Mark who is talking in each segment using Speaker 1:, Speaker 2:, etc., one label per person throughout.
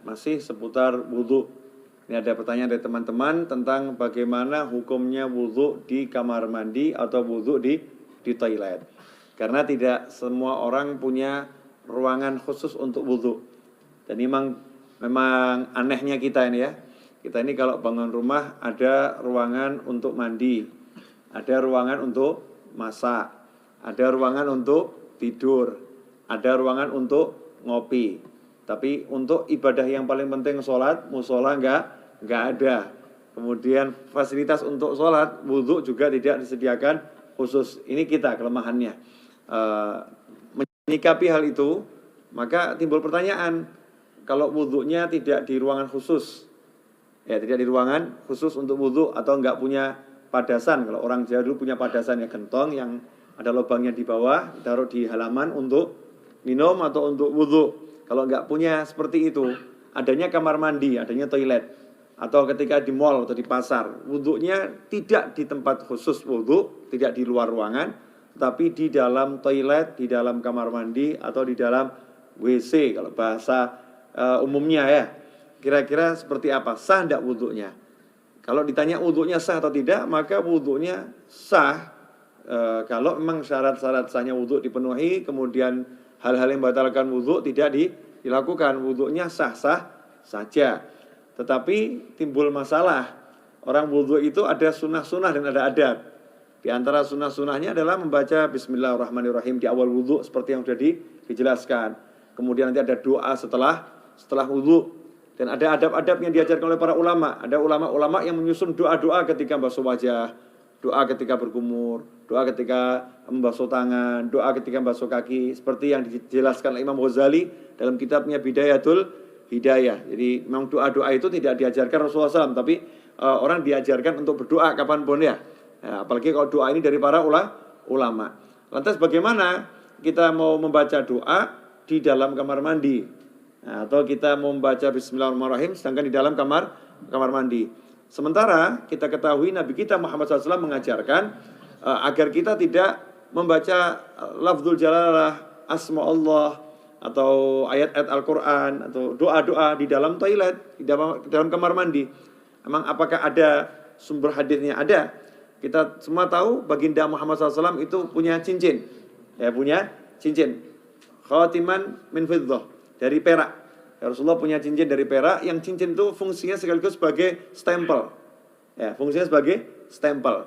Speaker 1: Masih seputar wudhu. Ini ada pertanyaan dari teman-teman tentang bagaimana hukumnya wudhu di kamar mandi atau wudhu di toilet. Karena tidak semua orang punya ruangan khusus untuk wudhu. Dan memang anehnya kita ini ya. Kita ini kalau bangun rumah ada ruangan untuk mandi, ada ruangan untuk masak, ada ruangan untuk tidur, ada ruangan untuk ngopi. Tapi untuk ibadah yang paling penting sholat, musola enggak ada. Kemudian fasilitas untuk sholat, wudhu juga tidak disediakan khusus. Ini kita kelemahannya. Menyikapi hal itu, maka timbul pertanyaan, kalau wudhunya tidak di ruangan khusus, ya tidak di ruangan khusus untuk wudhu atau enggak punya padasan. Kalau orang Jawa dulu punya padasan ya, gentong yang ada lubangnya di bawah, ditaruh di halaman untuk minum atau untuk wudhu. Kalau nggak punya seperti itu, adanya kamar mandi, adanya toilet, atau ketika di mall atau di pasar, wudhunya tidak di tempat khusus wudhu, tidak di luar ruangan, tapi di dalam toilet, di dalam kamar mandi, atau di dalam WC, kalau bahasa umumnya ya. Kira-kira seperti apa? Sah tidak wudhunya? Kalau ditanya wudhunya sah atau tidak, maka wudhunya sah. Kalau memang syarat-syarat sahnya wudhu dipenuhi, kemudian hal-hal yang membatalkan wudhu tidak dilakukan, wudhunya sah-sah saja. Tetapi timbul masalah, orang wudhu itu ada sunnah-sunnah dan ada adab. Di antara sunnah-sunnahnya adalah membaca Bismillahirrahmanirrahim di awal wudhu seperti yang sudah dijelaskan. Kemudian nanti ada doa setelah wudhu. Dan ada adab-adab yang diajarkan oleh para ulama. Ada ulama-ulama yang menyusun doa-doa ketika basuh wajah, doa ketika berkumur, doa ketika membasuh tangan, doa ketika membasuh kaki, seperti yang dijelaskan oleh Imam Ghazali dalam kitabnya Bidayatul Hidayah. Jadi memang doa-doa itu tidak diajarkan Rasulullah SAW, tapi orang diajarkan untuk berdoa kapanpun ya. Apalagi kalau doa ini dari para ulama. Lantas bagaimana kita mau membaca doa di dalam kamar mandi? Atau kita mau membaca Bismillahirrahmanirrahim sedangkan di dalam kamar mandi. Sementara kita ketahui Nabi kita Muhammad SAW mengajarkan agar kita tidak membaca lafzul jalalah, asma Allah, atau ayat-ayat Al-Quran, atau doa-doa di dalam toilet, di dalam kamar mandi. Emang apakah ada sumber hadisnya? Ada. Kita semua tahu baginda Muhammad SAW itu punya cincin. Ya, punya cincin. Khatiman min fiddah, dari perak. Ya, Rasulullah punya cincin dari perak, yang cincin itu fungsinya sekaligus sebagai stempel. Ya, fungsinya sebagai stempel.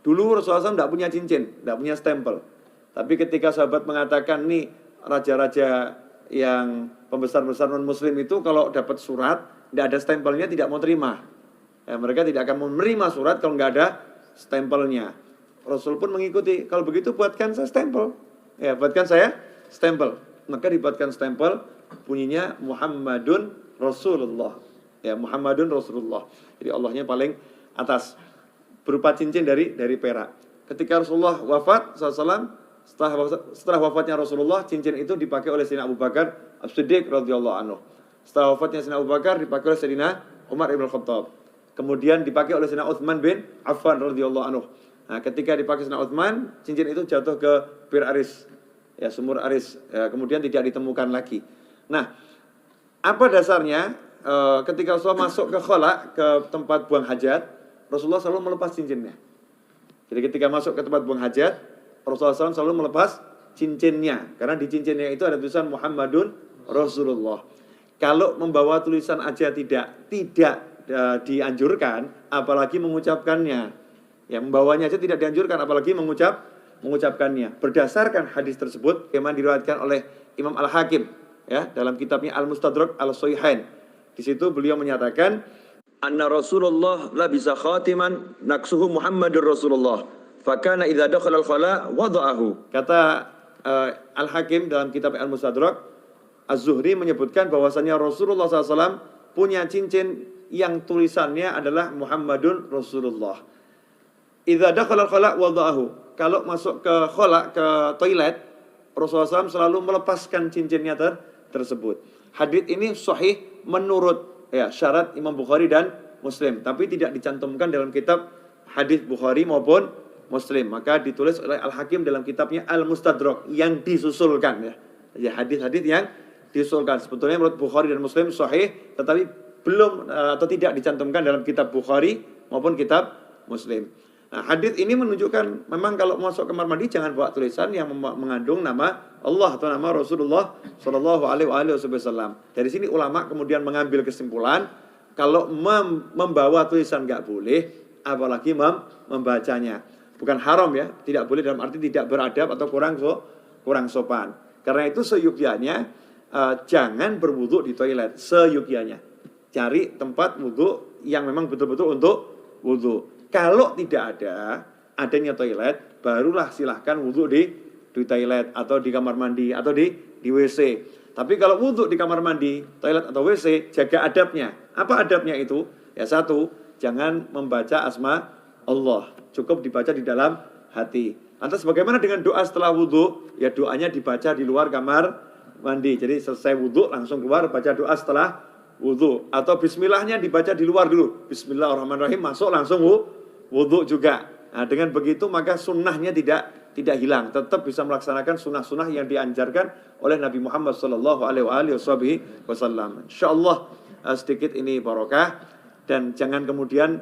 Speaker 1: Dulu Rasulullah SAW tidak punya cincin, tidak punya stempel. Tapi ketika sahabat mengatakan, nih raja-raja yang pembesar-besar non-muslim itu kalau dapat surat, tidak ada stempelnya, tidak mau terima. Ya, mereka tidak akan menerima surat kalau nggak ada stempelnya. Rasul pun mengikuti, kalau begitu buatkan saya stempel. Ya, buatkan saya stempel. Maka dibuatkan stempel, bunyinya Muhammadun Rasulullah. Ya, Muhammadun Rasulullah. Jadi Allahnya paling atas, berupa cincin dari perak. Ketika Rasulullah wafat SAW, setelah wafatnya Rasulullah, cincin itu dipakai oleh Sayyidina Abu Bakar As-Siddiq radhiyallahu anhu. Setelah wafatnya Sayyidina Abu Bakar, dipakai oleh Sayyidina Umar ibn Khattab. Kemudian dipakai oleh Sayyidina Utsman bin Affan radhiyallahu anhu. Nah, ketika dipakai Sayyidina Utsman, cincin itu jatuh ke Bir Aris, ya, sumur Aris. Ya, kemudian tidak ditemukan lagi. Nah, apa dasarnya? Ketika Rasulullah masuk ke khala, ke tempat buang hajat, Rasulullah selalu melepas cincinnya. Jadi ketika masuk ke tempat buang hajat, Rasulullah SAW selalu melepas cincinnya. Karena di cincinnya itu ada tulisan Muhammadun Rasulullah. Kalau membawa tulisan aja tidak dianjurkan, apalagi mengucapkannya. Ya, membawanya aja tidak dianjurkan, apalagi mengucapkannya. Berdasarkan hadis tersebut, yang diriwayatkan oleh Imam Al-Hakim, ya, dalam kitabnya Al-Mustadrak Al-Sahihain. Di situ beliau menyatakan, anna Rasulullah labisa khatiman naksuhu Muhammadur Rasulullah. Fakana idza dakhala al-khala wada'ahu. Kata Al-Hakim dalam kitab Al-Mustadrak, Az-Zuhri menyebutkan bahwasanya Rasulullah SAW punya cincin yang tulisannya adalah Muhammadun Rasulullah. Idza dakhala al-khala wada'ahu. Kalau masuk ke khala, ke toilet, Rasulullah SAW selalu melepaskan cincinnya tersebut. Hadits ini sahih menurut syarat Imam Bukhari dan Muslim, tapi tidak dicantumkan dalam kitab hadis Bukhari maupun Muslim. Maka ditulis oleh Al-Hakim dalam kitabnya Al-Mustadrak yang disusulkan, ya hadis-hadis yang diusulkan. Sebetulnya menurut Bukhari dan Muslim sahih, tetapi belum atau tidak dicantumkan dalam kitab Bukhari maupun kitab Muslim. Nah, hadis ini menunjukkan memang kalau masuk kamar mandi jangan bawa tulisan yang mengandung nama Allah atau nama Rasulullah Shallallahu Alaihi Wasallam. Dari sini ulama kemudian mengambil kesimpulan kalau membawa tulisan nggak boleh, apalagi membacanya. Bukan haram ya, tidak boleh dalam arti tidak beradab atau kurang sopan. Karena itu seyogyanya jangan berwudu di toilet, seyogyanya. Cari tempat wudu yang memang betul-betul untuk wudu. Kalau tidak adanya toilet, barulah silahkan wudu di toilet atau di kamar mandi atau di WC. Tapi kalau wudu di kamar mandi, toilet atau WC, jaga adabnya. Apa adabnya itu? Ya satu, jangan membaca asma Allah. Cukup dibaca di dalam hati. Lantas bagaimana dengan doa setelah wudu? Ya doanya dibaca di luar kamar mandi. Jadi selesai wudu langsung keluar baca doa setelah wudu. Atau bismillahnya dibaca di luar dulu. Bismillahirrahmanirrahim, masuk langsung wudu juga. Nah, dengan begitu maka sunnahnya tidak hilang. Tetap bisa melaksanakan sunnah-sunnah yang diajarkan oleh Nabi Muhammad Sallallahu Alaihi Wasallam. InsyaAllah sedikit ini barokah. Dan jangan kemudian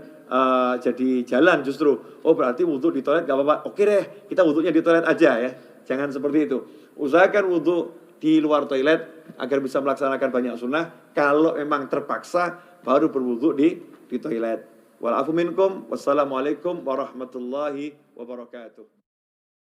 Speaker 1: jadi jalan justru. Oh berarti wudu di toilet gak apa-apa. Oke deh, kita wudunya di toilet aja ya. Jangan seperti itu. Usahakan wudu di luar toilet agar bisa melaksanakan banyak sunnah. Kalau memang terpaksa baru berwudu di toilet. Wal afu minkum. Wassalamualaikum warahmatullahi wabarakatuh.